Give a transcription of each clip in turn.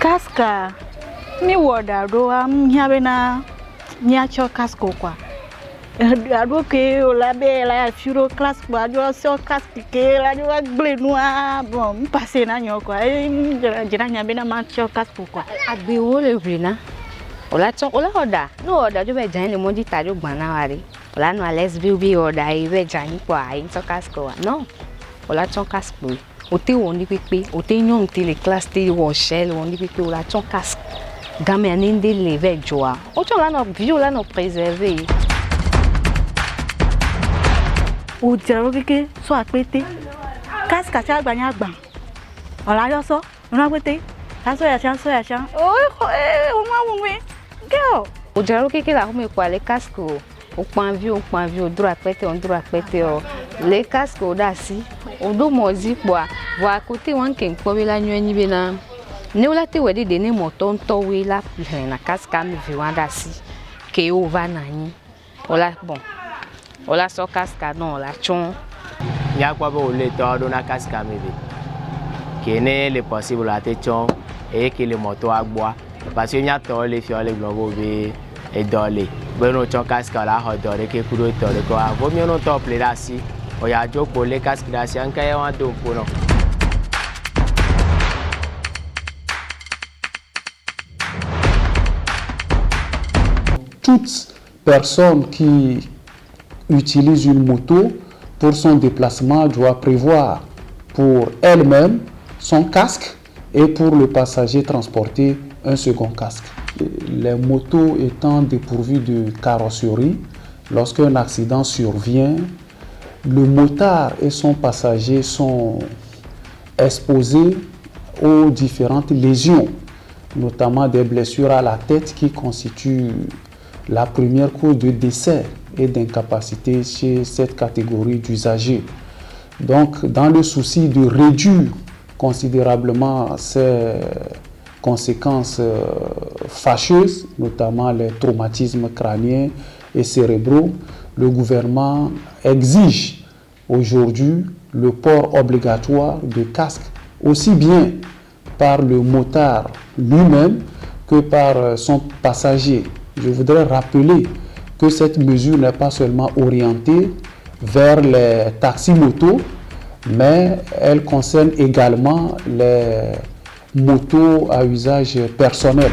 Casque, mi woda do am nyabena nyacho casque quoi. Ado que la belle furo classe quoi, do so casque que la do glé noir bon passer na nyo quoi. Jira nyabena macho casque quoi. Agbe wo le vrina. Ola ton ola oda. No oda jo be jan le mo di ta jo gban na ware. Ola no ales bi oda e be jan kwa ai so casque quoi. Non. Ola ton casque. O te won di pepe, o te yon te le classe te wo shell won di pepe ola ton casque. Game anende le ve joa. O ton la no bio la no préserver. O jero keke so apete. Casque cha gbanya gban. Ola yo so, no apete. So ya chan. O ma wonwe. Girl. O jero keke la home kwa le casque o panvi o dro apete o le casque o da si. O do mozi kwa wa côté wan ken ko we la nyu ni be na ne ola te wedi de ne moto nto we la na casque mi vi wan da si ke o va na yin ola bon ola so casque non ola chon ya kwa be o le to do na casque mi vi ke ne le possible ate chon e ke le moto agboa parce que nya to le fi o le gbo be e dole be no chon casque la ho do re ke kuro to re ko avo mi no to play da si o ya jo pour les casques d'acier quand on do pour non. Toute personne qui utilise une moto pour son déplacement doit prévoir pour elle-même son casque et pour le passager transporté un second casque. Les motos étant dépourvues de carrosserie, lorsqu'un accident survient, le motard et son passager sont exposés aux différentes lésions, notamment des blessures à la tête qui constituent la première cause de décès et d'incapacité chez cette catégorie d'usagers. Donc, dans le souci de réduire considérablement ces conséquences fâcheuses, notamment les traumatismes crâniens et cérébraux, le gouvernement exige aujourd'hui le port obligatoire de casque, aussi bien par le motard lui-même que par son passager. Je voudrais rappeler que cette mesure n'est pas seulement orientée vers les taxis-motos, mais elle concerne également les motos à usage personnel.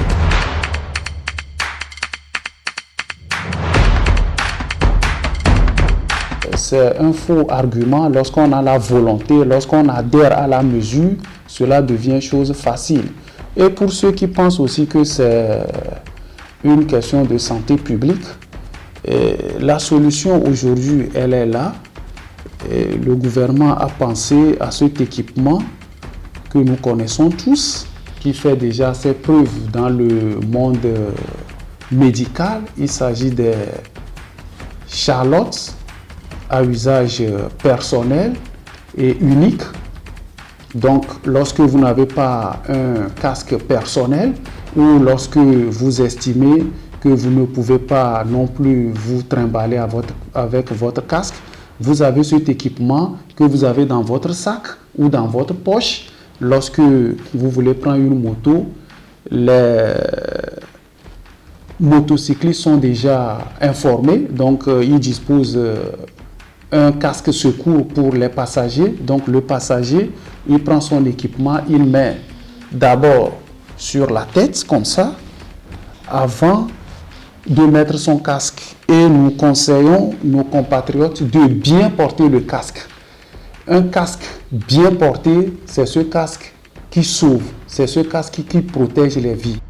C'est un faux argument. Lorsqu'on a la volonté, lorsqu'on adhère à la mesure, cela devient chose facile. Et pour ceux qui pensent aussi que c'est une question de santé publique, la solution aujourd'hui, elle est là. Et le gouvernement a pensé à cet équipement que nous connaissons tous, qui fait déjà ses preuves dans le monde médical. Il s'agit des charlottes à usage personnel et unique. Donc, lorsque vous n'avez pas un casque personnel ou lorsque vous estimez que vous ne pouvez pas non plus vous trimballer avec votre casque, vous avez cet équipement que vous avez dans votre sac ou dans votre poche. Lorsque vous voulez prendre une moto, les motocyclistes sont déjà informés, donc ils disposent un casque secours pour les passagers. Donc le passager, il prend son équipement, il met d'abord sur la tête comme ça, avant de mettre son casque. Et nous conseillons nos compatriotes de bien porter le casque. Un casque bien porté, c'est ce casque qui sauve, c'est ce casque qui protège les vies.